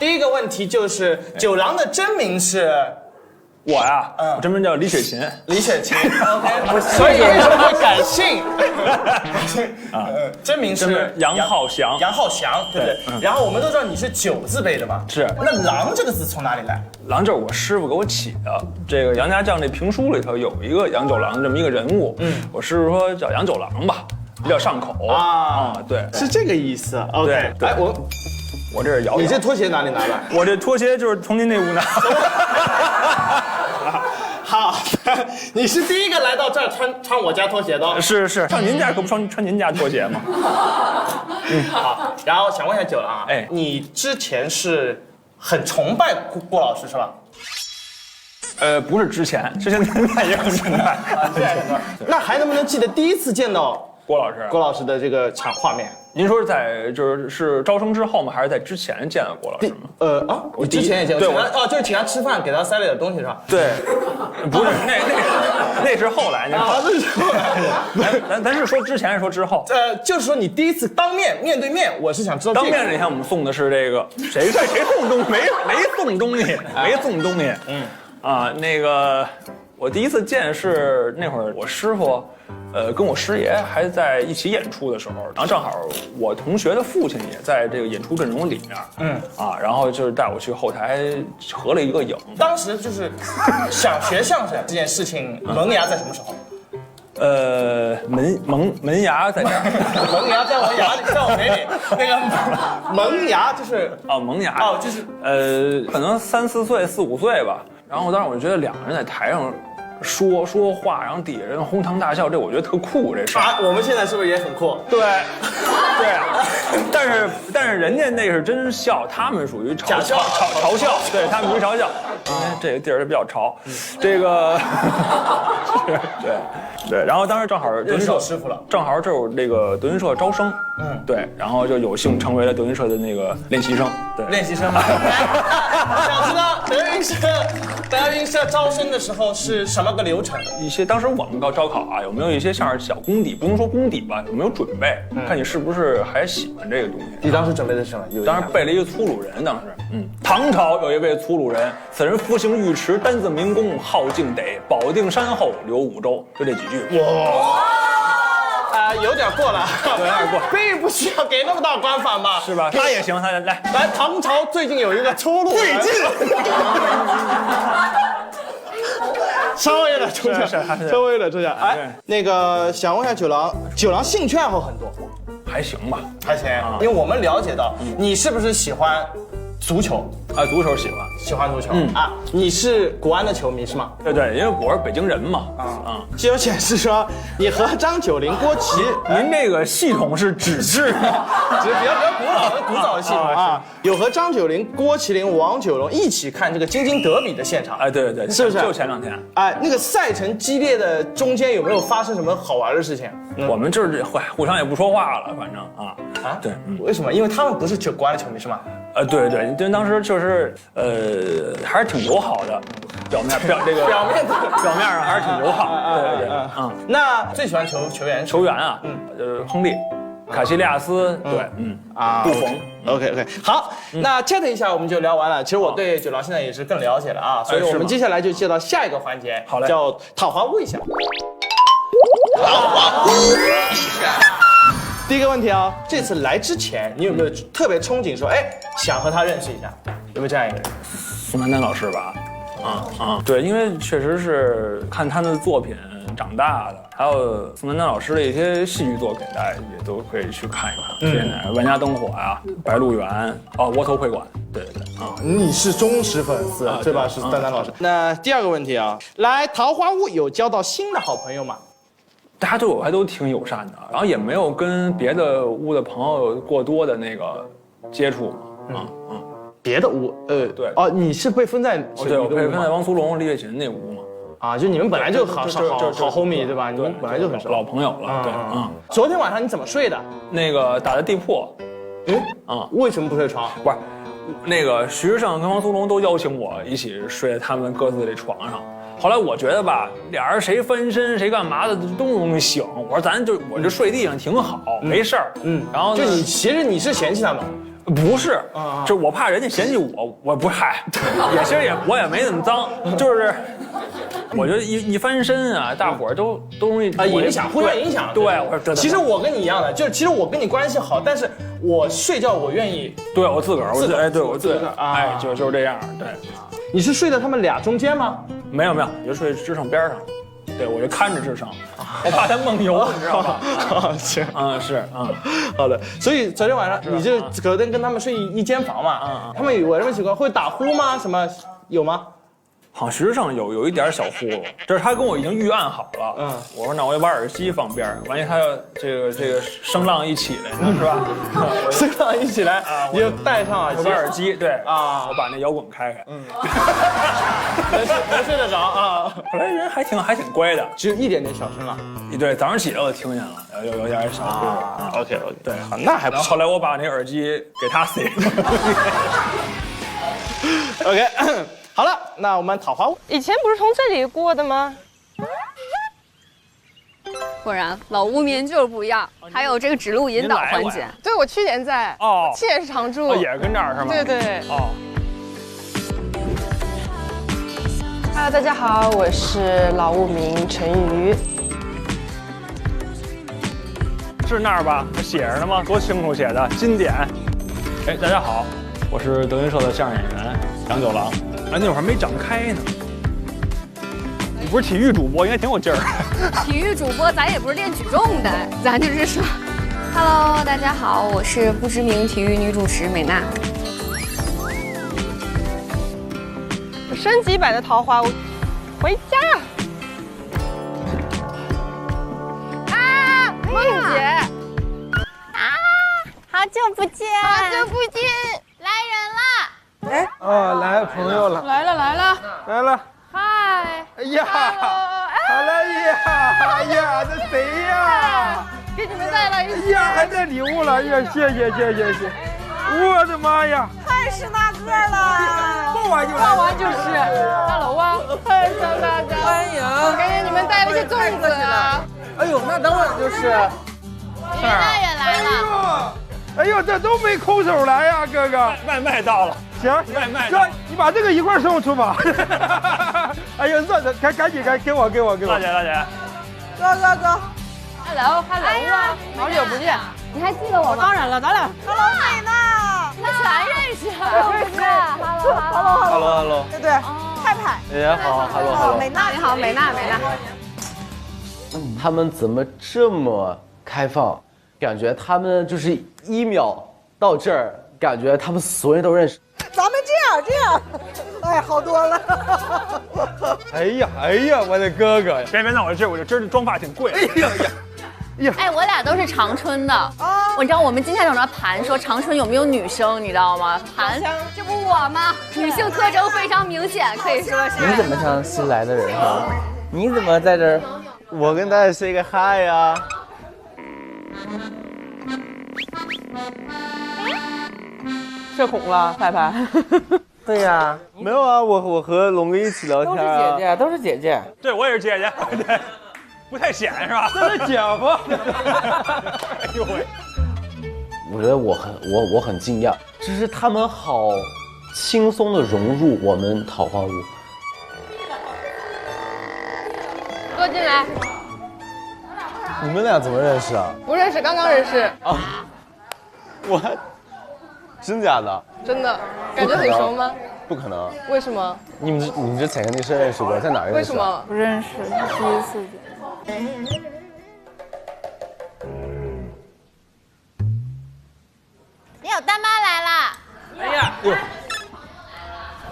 第一个问题就是九郎的真名是？我呀，我真名叫李雪琴。李雪琴 ，OK， 所以为什么会改姓？真名是杨浩翔。杨浩翔，对不对？然后我们都知道你是9字辈的嘛，是。那郎这个字从哪里来？郎就是我师傅给我起的。这个杨家将这评书里头有一个杨九郎这么一个人物，我师傅说叫杨九郎吧，比较上口啊。对，是这个意思。OK， 对，我这是摇。你这拖鞋哪里拿的？我这拖鞋就是从您那屋拿的。好，你是第一个来到这儿穿我家拖鞋的。是，上您家可不穿您家拖鞋吗？好。然后想问一下九郎啊，你之前是很崇拜郭老师是吧？不是之前现在也很崇拜。那还能不能记得第一次见到郭老师的这个画面？您说是在是招生之后吗？还是在之前见到郭老师吗？我之前也见过。对，就是请他吃饭，给他塞了点东西是吧？对，不是那是后来。那是后来。咱是说之前，还是说之后？就是说你第一次面对面，我是想知道。当面那天我们送的是这个谁送东西？没送东西，没送东西。那个我第一次见是那会儿我师傅。跟我师爷还在一起演出的时候，然后正好我同学的父亲也在这个演出阵容里面，然后就是带我去后台合了一个影。当时就是想学相声这件事情萌芽在什么时候？门牙在哪儿？萌芽在我牙里，在我嘴里。那个萌芽就是萌芽就是可能3、4岁、4、5岁吧。然后当时我就觉得两个人在台上。说话，然后底下人哄堂大笑，这我觉得特酷，这事啊，我们现在是不是也很酷？对，但是人家那是真笑，他们属于嘲笑，对他们属于嘲笑，因为这个地儿比较潮，这个对，然后当时正好德云社师傅了，正好这有这个德云社招生，对，然后就有幸成为了德云社的那个练习生，对，练习生。想知道德云社招生的时候是什么个流程？一些当时我们招考啊，有没有一些像是小功底？不用说功底吧，有没有准备？看你是不是还喜欢这个东西。你当时准备的是什么？当时背了一个粗鲁人，当时，唐朝有一位粗鲁人，此人夫姓尉迟，单字明公，号敬得，保定山后留五州，就这几句。哇！有点过了，有点过，并不需要给那么大官法嘛，是吧？他也行，他来。唐朝最近有一个粗鲁人，最近。稍微的抽象，那个想问一下九郎兴趣爱好很多，还行吧，还行，因为我们了解到你是不是喜欢足球啊？足球喜欢足球，你是国安的球迷是吗？对，因为我是北京人嘛，既有显示说你和张九龄、郭琦，您这个系统是纸质，比较古早的系统啊，有和张九龄、郭麒麟、王九龙一起看这个京津德比的现场，对，是不是？就前2天，那个赛程激烈的中间有没有发生什么好玩的事情？我们就是互相也不说话了，反正对，为什么？因为他们不是国安的球迷是吗？对，因为当时就是还是挺友好的，表面上还是挺友好，对，那最喜欢球员啊，亨利、卡西利亚斯，对，布冯 ，OK， 好，那 chat 一下我们就聊完了。其实我对九郎现在也是更了解了啊，所以我们接下来就接到下一个环节，好嘞，叫讨伐屋一下。桃花坞一下。第一个问题啊，这次来之前，你有没有特别憧憬说，想和他认识一下？有没有这样一个人？宋丹丹老师吧，对，因为确实是看他的作品长大的，还有宋丹丹老师的一些戏剧作品，大家也都可以去看一看。现在万家灯火呀，白鹿原，窝头会馆，对你是忠实粉丝，对吧？是丹丹老师。那第二个问题啊，来桃花坞有交到新的好朋友吗？大家对我还都挺友善的，然后也没有跟别的屋的朋友过多的那个接触别的屋，对，你是被分在对，我被分在王苏龙、李雪琴那屋嘛，就你们本来就好 homie 对吧？你们本来就很熟，老朋友了，对，昨天晚上你怎么睡的？那个打的地铺，为什么不睡床？不是，那个徐志胜跟王苏龙都邀请我一起睡在他们各自的床上。后来我觉得吧，俩人谁翻身谁干嘛的都容易醒。我说我这睡地上挺好，没事儿。然后其实你是嫌弃他们，不是，就是我怕人家嫌弃我，我不嗨，其实我也没那么脏，就是我觉得一翻身啊，大伙儿都容易影响，互相影响。对，我说其实我跟你一样的，就是其实我跟你关系好，但是我睡觉我愿意，对我自个儿，对我自个儿，啊，就是这样，对。你是睡在他们俩中间吗？没有，我就睡支撑边上。对，我就看着支撑，我怕他梦游，你知道吧？行，是，好的。所以昨天晚上你就可能跟他们睡一间房嘛，他们有什么情况？会打呼吗？什么有吗？好像实际上有一点小呼噜，这是他跟我已经预案好了。我说那我就把耳机放边上，万一他要这个声浪一起来呢，是吧？声浪一起来，你就戴上耳机。我把耳机对啊，我把那摇滚开开，能睡得着啊。后来人还挺乖的，只有一点点小声了。对，早上起来我听见了，有点小呼噜。OK， 对，那还不错。后来我把那耳机给他塞了。OK。好了，那我们桃花坞以前不是从这里过的吗？果然老屋民就是不一样，还有这个指路引导环节。对，我去年在哦，去年是常驻，也是跟这儿是吗？对。哦。Hello， 大家好，我是老屋民陈瑜。是那儿吧？写着呢吗？多清楚写的，经典。哎，大家好，我是德云社的相声演员杨九郎。哎，那会儿没长开呢。你不是体育主播，应该挺有劲儿。体育主播，咱也不是练举重的，咱就是说。Hello， 大家好，我是不知名体育女主持美娜。升级版的桃花坞，回家。啊，梦姐。啊，好久不见，好久不见，来人了。哎，哦，来朋友了，来了，嗨，哎呀，好了呀，哎呀，这谁呀？给你们带来一哎呀，还带礼物了，哎呀，谢谢，我的妈呀，太是大个了，逛完就是，Hello啊，欢迎大家，欢迎，感谢你们带了一些粽子啊。哎呦，那等会儿就是，李大爷来了，哎呦，这都没空手来呀，哥哥，外卖到了。行，哥，你把这个一块送出吧。哎呦，热的，赶紧给我。大姐，哥。Hello 啊，好久不见，你还记得我吗？当然了，Hello 美娜，你们全认识Hello， 对，派派，哎，好 ，Hello， 美娜，你好，美娜。他们怎么这么开放？感觉他们就是1秒到这儿，感觉他们所有人都认识。咱们这样，哎，好多了。哎呀，我的哥哥呀！别，那我这真是妆发挺贵。哎，我俩都是长春的。我知道我们今天有人盘说长春有没有女生，你知道吗？盘，这不我吗？女性特征非常明显，可以说是。你怎么像新来的人啊？你怎么在这儿？我跟大家 say 个 hi 呀。社恐了，派派。对呀，没有啊，我和龙哥一起聊天啊。都是姐姐。对，我也是姐姐，对，不太显是吧？这是姐夫。哎呦喂！我觉得我很惊讶，就是他们好轻松的融入我们桃花坞。坐进来。你们俩怎么认识啊？不认识，刚刚认识。啊，我，真假的？真的，感觉很熟吗？不可能。为什么？你们之前肯定是认识过，在哪儿认识？为什么？不认识，第一次见。你有大妈来啦！哎呀，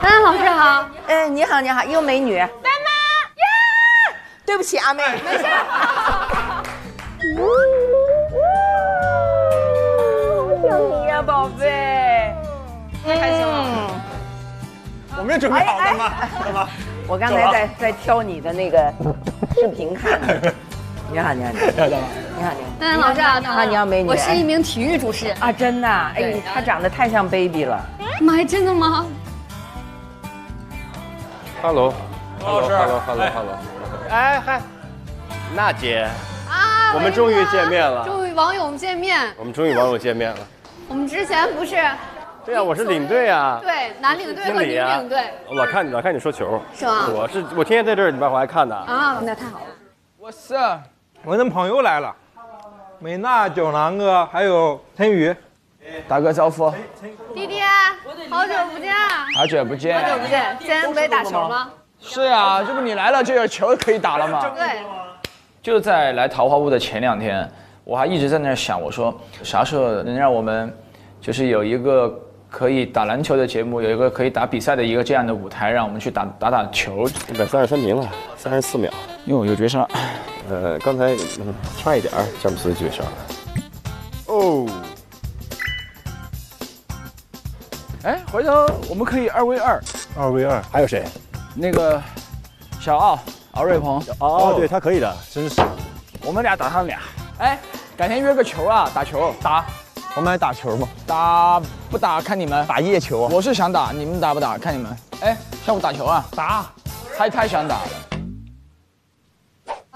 丹丹老师好。哎，你好，一个美女。大妈呀！对不起，阿妹。没事。想你呀，宝贝。太开心了。我们也准备好干嘛？我刚才在挑你的那个视频看。你好。丹丹老师好，你好美女。我是一名体育主持人啊，真的，哎，她长得太像 baby 了。妈呀，真的吗 Hello， 哎嗨，娜姐，啊？我们终于见面了。终于网友见面。我们终于网友见面了。我们之前不是对啊，我是领队啊。对，男领队和女领队。老看你说球。是吗？我天天在这儿，你把我还看呢。啊，那太好了。我的朋友来了，美娜、九郎哥还有陈宇，打个招呼。弟弟，好久不见。好久不见。好久不见，今天不得打球吗？是呀，这不你来了就有球可以打了吗？对。就在来桃花坞的前2天，我还一直在那儿想，我说啥时候能让我们就是有一个可以打篮球的节目，有一个可以打比赛的一个这样的舞台，让我们去打球。133名了，34秒。哟，有绝杀。刚才差一点，詹姆斯绝杀了。哦。哎，回头我们可以2v2。2v2，还有谁？那个小奥瑞鹏。哦，对他可以的，真是。我们俩打他们俩。哎，改天约个球啊，打球打。我们来打球吗？打不打看你们。打夜球啊？我是想打，你们打不打看你们。哎，下午打球啊？打。太想打了。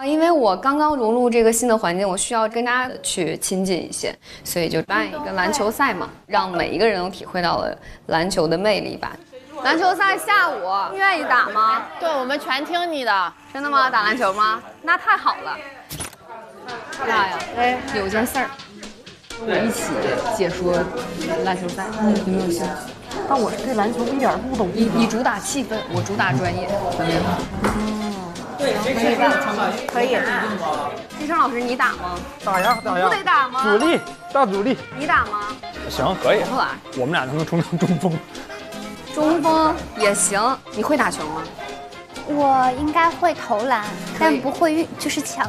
因为我刚刚融入这个新的环境，我需要跟大家去亲近一些，所以就办一个篮球赛嘛，让每一个人都体会到了篮球的魅力吧。篮球赛下午，你愿意打吗？对，我们全听你的。真的吗？打篮球吗？那太好了。干啥呀？哎，有件事儿，跟我一起解说篮球赛，有没有兴趣？但我是对篮球一点不懂。你主打气氛，我主打专业。对，可以。医生老师，你打吗？打呀！不得打吗？主力，大主力。你打吗？行，可以。后来我们俩能冲成中锋。中锋也行。你会打球吗？我应该会投篮，但不会就是抢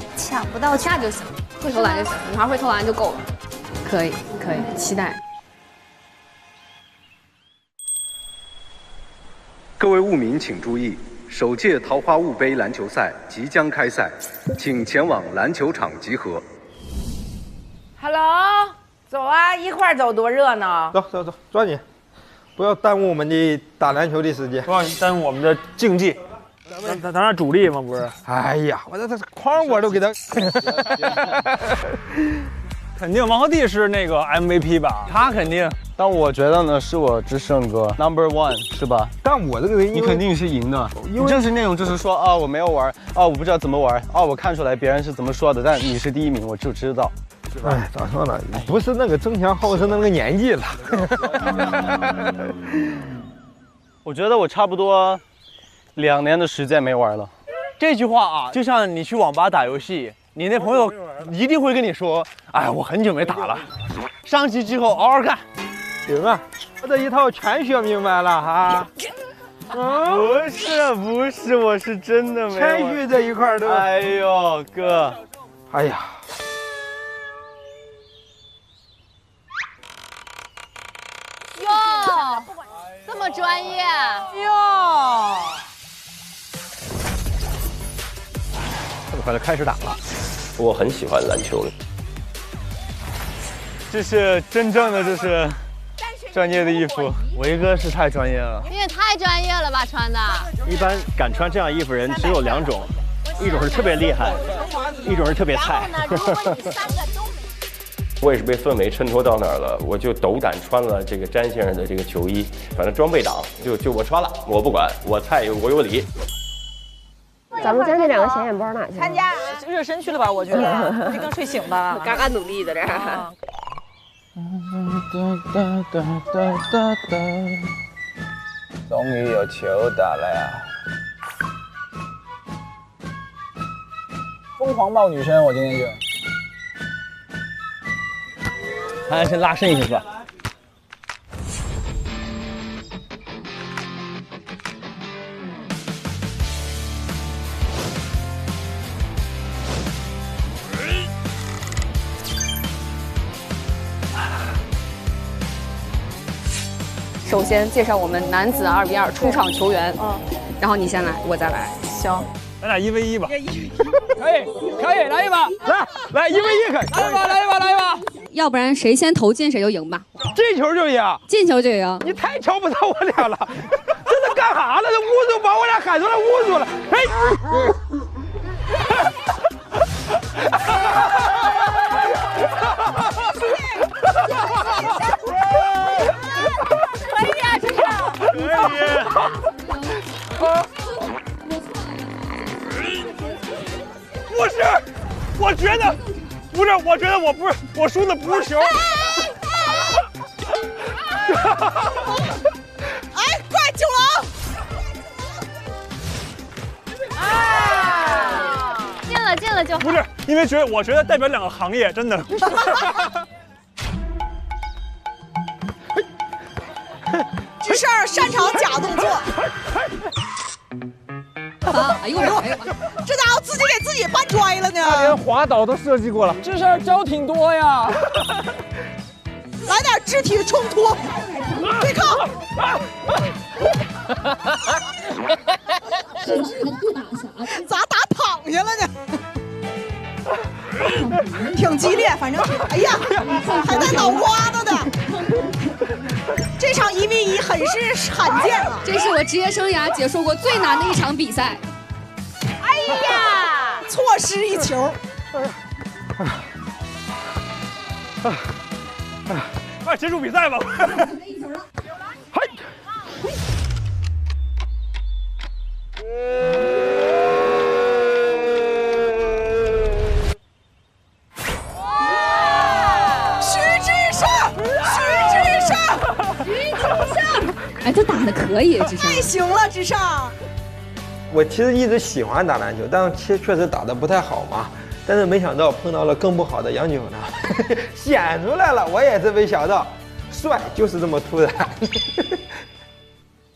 不到球，那就行。会投篮就行，女孩会投篮就够了。可以，期待。各位雾民请注意，首届桃花坞杯篮球赛即将开赛，请前往篮球场集合。Hello， 走啊，一块儿走多热闹！走，抓紧，不要耽误我们的打篮球的时间，不要耽误我们的竞技。咱俩主力吗？不是。哎呀，我这框我都给他。肯定王鹤棣是那个 MVP 吧？他肯定。但我觉得呢，是我只胜哥 No.1 是吧？但我这个人，你肯定是赢的。你就是那种就是说啊，我没有玩啊，我不知道怎么玩啊，我看出来别人是怎么说的，但你是第1名，我就知道。哎，咋说呢？不是那个争强好胜的那个年纪了。我觉得我差不多2年的时间没玩了。这句话啊，就像你去网吧打游戏，你那朋友一定会跟你说：“哎，我很久没打了。”上去之后嗷嗷干。行啊，我这一套全学明白了哈。不是，我是真的没有。谦虚这一块都。哎呦，哥，哎呀。哟，这么专业哟！这么快就开始打了，我很喜欢篮球。这是真正的，这是专业的衣服。维哥是太专业了，你也太专业了吧，穿的。一般敢穿这样衣服人只有2种，一种是特别厉害，一种是特别菜。我也是被氛围衬托到哪儿了，我就斗胆穿了这个詹先生的这个球衣，反正装备党就我穿了，我不管，我菜我有理。咱们家那2个显眼包哪去了？参加热身去了吧？我觉得这刚睡醒吧，嘎嘎努力的这。终于有球打了呀！疯狂抱女生，我今天就。还先拉伸一下吧。首先介绍我们男子2v2出场球员，然后你先来，我再来。行，咱俩1v1吧。可以，来一把，来1v1可以，来一把。要不然谁先投进谁就赢吧。进球就赢，进球就赢。你太瞧不到我俩了，这是干啥了？这侮辱，把我俩喊出来侮辱了。不是，我觉得不是，我觉得我不是，我输的不是球。哎，怪九郎！进了就好。不是，因为我觉得代表两个行业，真的。智胜擅长假动作。哎呦哎呦！这家伙自己给自己绊摔了呢。他连滑倒都设计过了。这事儿招挺多呀。来点肢体冲突，对抗。咋打躺下了呢？挺激烈，反正哎呀，还带脑瓜子的。这场1v1很是罕见啊！这是我职业生涯解说过最难的一场比赛。哎呀，错失一球。快结束比赛吧！嗨！哎，他打的可以，智胜。太行了，智胜。我其实一直喜欢打篮球，但确实打得不太好嘛。但是没想到碰到了更不好的杨九呢，显出来了。我也是没想到，帅就是这么突然。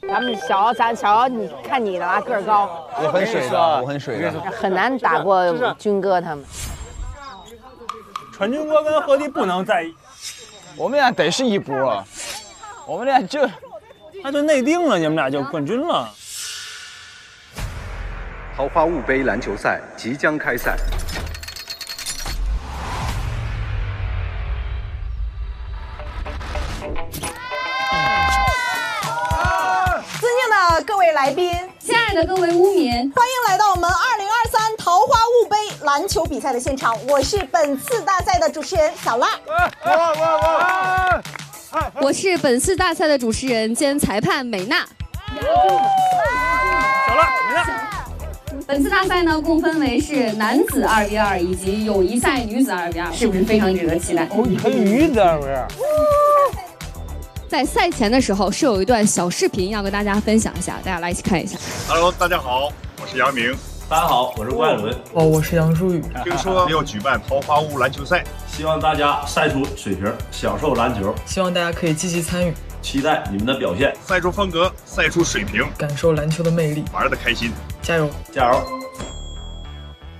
咱们咱小，你看你的啊，个儿高。我很水的，我很水的。很难打过军哥他们。传军哥跟何迪不能在一，我们俩得是一波，我们俩就。那就内定了，你们俩就冠军了。桃花坞杯篮球赛即将开赛。尊敬的各位来宾，亲爱的各位污民，欢迎来到我们2023桃花坞杯篮球比赛的现场。我是本次大赛的主持人小辣。我是本次大赛的主持人兼裁判美娜。小辣，美娜。本次大赛呢，共分为是男子2v2以及友谊赛女子2v2，是不是非常值得期待？哦，还有女子2v2。在赛前的时候是有一段小视频要跟大家分享一下，大家来一起看一下。Hello， 大家好，我是杨明。大家好，我是郭艾伦。哦，我是杨舒雨。听说要举办桃花坞篮球赛，希望大家赛出水平，享受篮球。希望大家可以积极参与，期待你们的表现。赛出风格，赛出水平，感受篮球的魅力，玩得开心。加油！加油！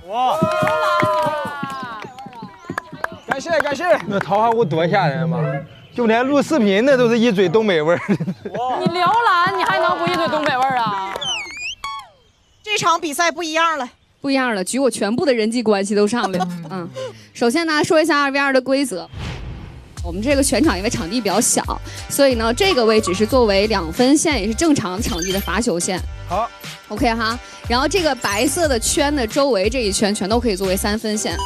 哇！感谢感谢。那桃花坞多吓人嘛！就连录视频的都是一嘴东北味儿。你撩篮，你还能不一嘴东北味儿啊？这场比赛不一样了，不一样了，举我全部的人际关系都上来了。首先呢，说一下2v2的规则。我们这个全场因为场地比较小，所以呢，这个位置是作为2分线，也是正常场地的罚球线。好 ，OK 哈。然后这个白色的圈的周围这一圈全都可以作为3分线。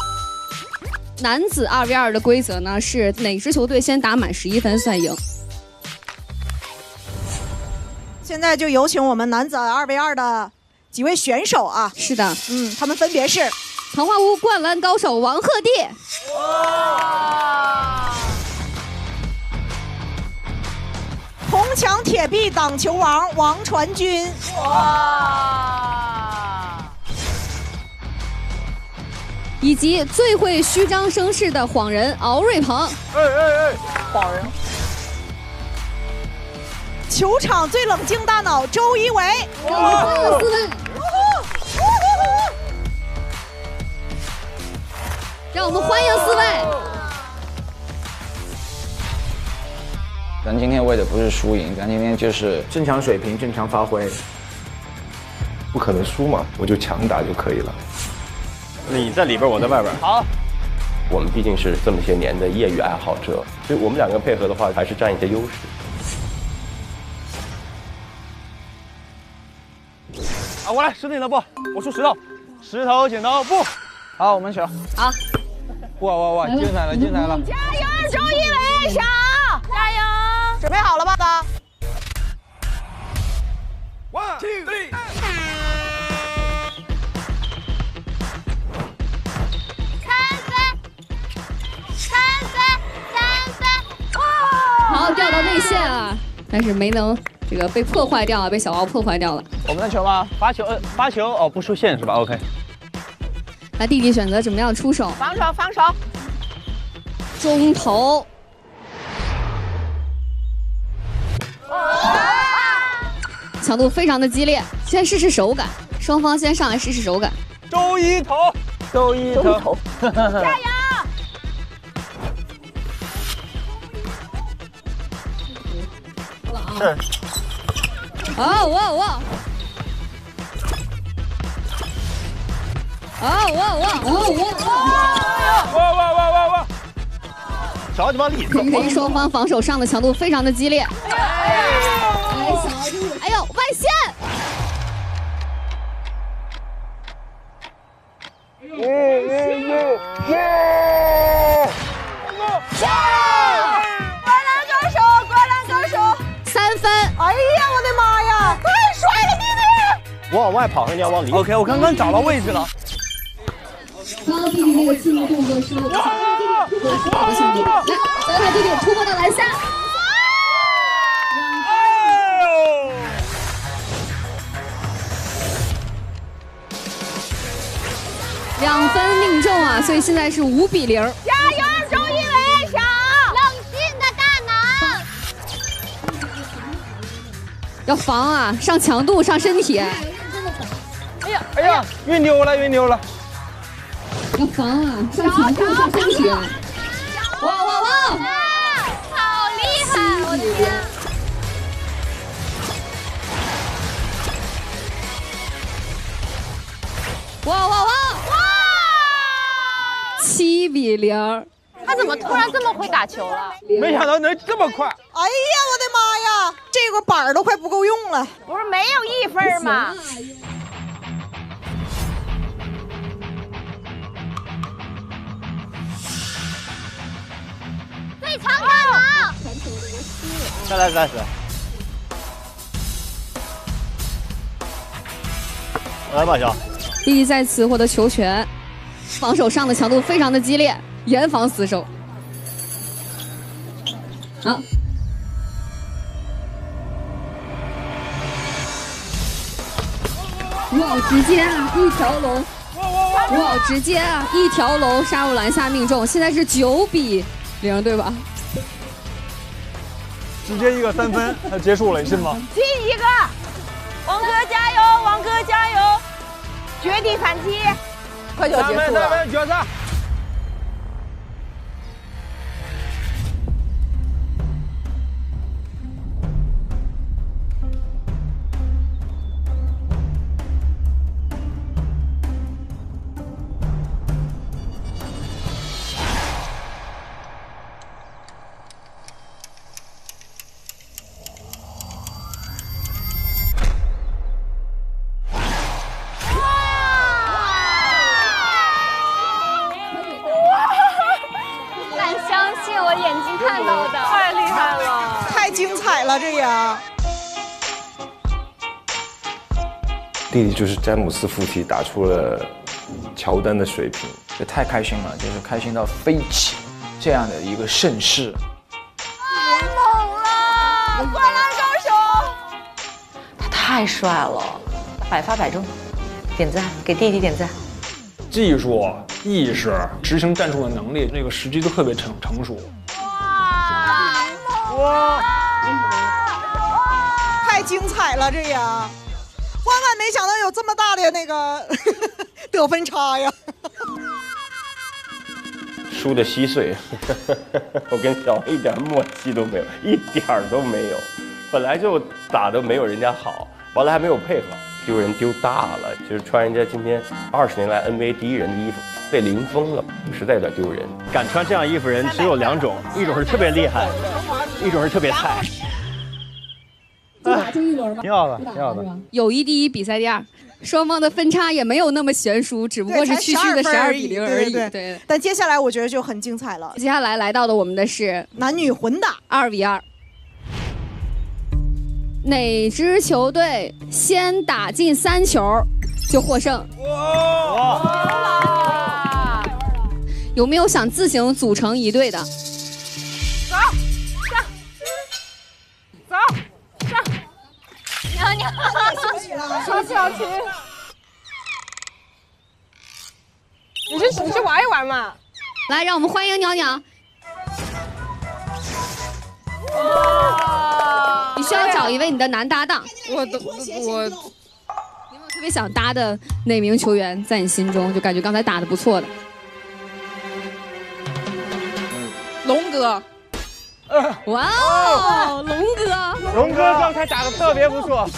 男子2v2的规则呢是哪支球队先打满11分算赢。现在就有请我们男子2v2的几位选手啊。是的，他们分别是桃花坞灌篮高手王鹤棣。铜墙铁壁挡球王王传君。以及最会虚张声势的晃人敖瑞鹏。晃人。球场最冷静大脑周一围。4分。让我们欢迎4位。咱今天为的不是输赢，咱今天就是正常水平、正常发挥。不可能输嘛，我就强打就可以了。你在里边，我在外边。好。我们毕竟是这么些年的业余爱好者，所以我们2个配合的话，还是占一些优势。啊，我来10点的布，我出石头，石头剪刀布。好，我们选。好。哇，精彩了，精彩了！加油，周一围上！加油！准备好了吧？好，掉到内线啊，但是没能这个被破坏掉啊，被小奥破坏掉了。我们的球吗？发球，发球哦，不出线是吧 ？OK。那弟弟选择怎么样出手？防守，防守。中投。强度非常的激烈，先试试手感，双方先上来试试手感。周一投，周一投，加油！是。哦哇哇！哦哇哇！哦哇！哇！小地方里头。这双方防守上的强度非常的激烈。哎呦，外线！灌篮高手，3分！哎呀，我的妈呀，太帅了，弟弟！我往外跑，你要往里。OK， 我刚刚找到位置了。刚刚弟弟那个进入动作是突破的强度，来，咱看弟弟突破到篮下。2分命中啊，所以现在是5比0。加油，周一围上，冷静的大脑。要防啊，上强度，上身体。哎呀，运丢了，运丢了。要防啊，上强度，上身体。哇！好厉害，我的天！哇！7比0。他怎么突然这么会打球了？没想到能这么快！哎呀，我的妈呀，这个板儿都快不够用了。不是没有1分吗？最强大脑！再来30。来吧，小。弟弟再次获得球权，防守上的强度非常的激烈，严防死守。好，哇，直接啊，一条龙！哇，直接啊，一条龙杀入篮下命中，现在是9比0，对吧？直接一个3分，它结束了，你信吗？进一个，王哥加油，王哥加油！绝地反击，快就结束了。3分，决赛。看到的，太厉害了，太精彩了，这样。弟弟就是詹姆斯附体打出了乔丹的水平，这太开心了，就是开心到飞起，这样的一个盛世。太猛了，灌篮高手！他太帅了，百发百中，点赞，给弟弟点赞。技术、意识、执行战术的能力，这个时机都特别成熟。哇！太精彩了，这样，万万没想到有这么大的那个得分差呀！输的稀碎，我跟小王一点默契都没有，一点都没有。本来就打得没有人家好，完了还没有配合，丢人丢大了。就是穿人家今天20年来 NBA 第一人的衣服，被零封了，实在有点丢人。敢穿这样衣服人只有2种，一种是特别厉害，一种是特别菜。就一轮吧，挺好的，挺好的。友谊第一，比赛第2，双方的分差也没有那么悬殊，只不过是区区的12比0而已。对。但接下来我觉得就很精彩了。接下来来到的我们的是男女混打2比2。哪支球队先打进3球就获胜？有没有想自行组成一队的？走，上，娘娘，小琪，你去玩一玩嘛。来，让我们欢迎娘娘。你需要找一位你的男搭档。我有没有特别想搭的哪名球员在你心中？就感觉刚才打得不错的。龙哥。哇哦，龙哥！龙哥刚才打得特别不错。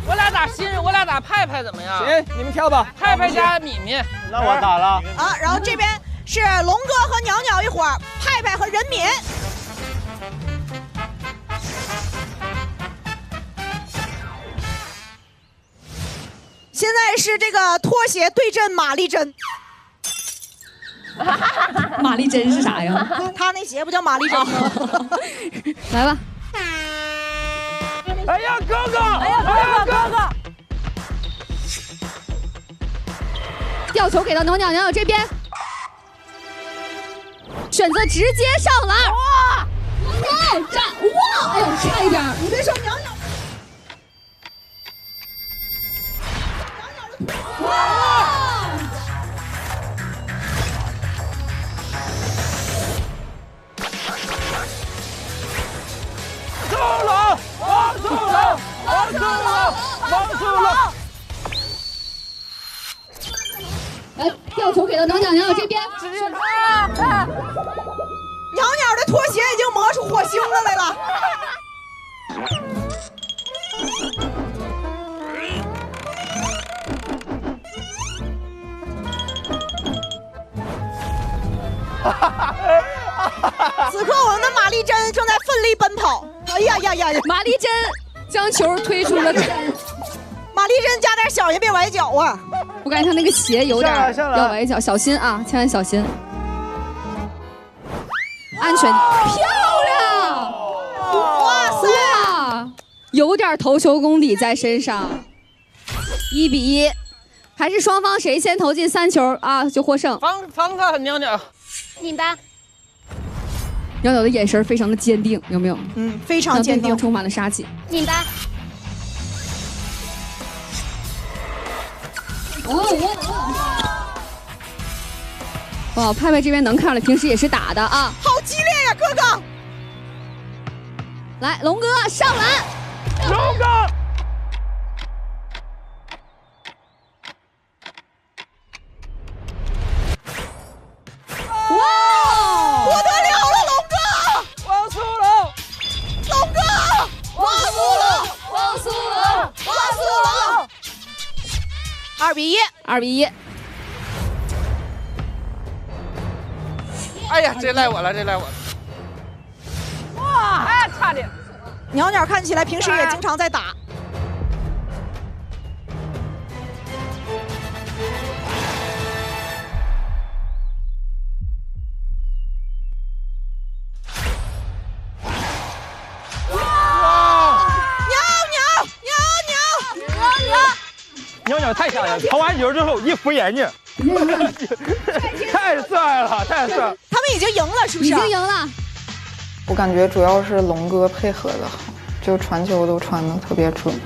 我俩打新人，我俩打派派怎么样？行，你们挑吧。派派加米米。那我打了。啊，然后这边是龙哥和袅袅一伙儿，派派和任敏。现在是这个拖鞋对阵马丽珍。马丽珍是啥呀？他那鞋不叫马丽珍吗？来吧。哎呀，哥哥！哎呀，哥哥！吊球给到袅袅这边，选择直接上篮。哇！袅站！哇！哎呦，差一点！你别说袅袅。哇！住了！王住了！王住了！王住了！来，吊球给到袅袅这边。袅袅的拖鞋已经磨出火星子来了。此刻我们的马丽珍正在奋力奔跑。哎呀呀呀！马丽珍将球推出了。马丽珍加点小也别崴脚啊！我感觉他那个鞋有点要崴脚，小心啊，千万小心。安全，漂亮！哇塞！哇，有点投球功底在身上。1比1，还是双方谁先投进3球啊就获胜。方他袅袅，你吧。袅袅的眼神非常的坚定，有没有？嗯，非常坚定，充满了杀气。你吧。哇，派派这边能看了，平时也是打的啊。好激烈呀，哥哥！来，龙哥上篮。龙哥！哇！不得了了，龙哥！王苏龙！龙哥！王苏龙！王苏龙！王苏龙！2比1，2比1。哎呀，这赖我了，这赖我了。哇，哎，差点。袅袅看起来平时也经常在打。袅袅太吓人，投完球之后一扶眼睛，太帅了，太帅了！他们已经赢了，是不是？已经赢了。我感觉主要是龙哥配合的好，就传球都传得特别准。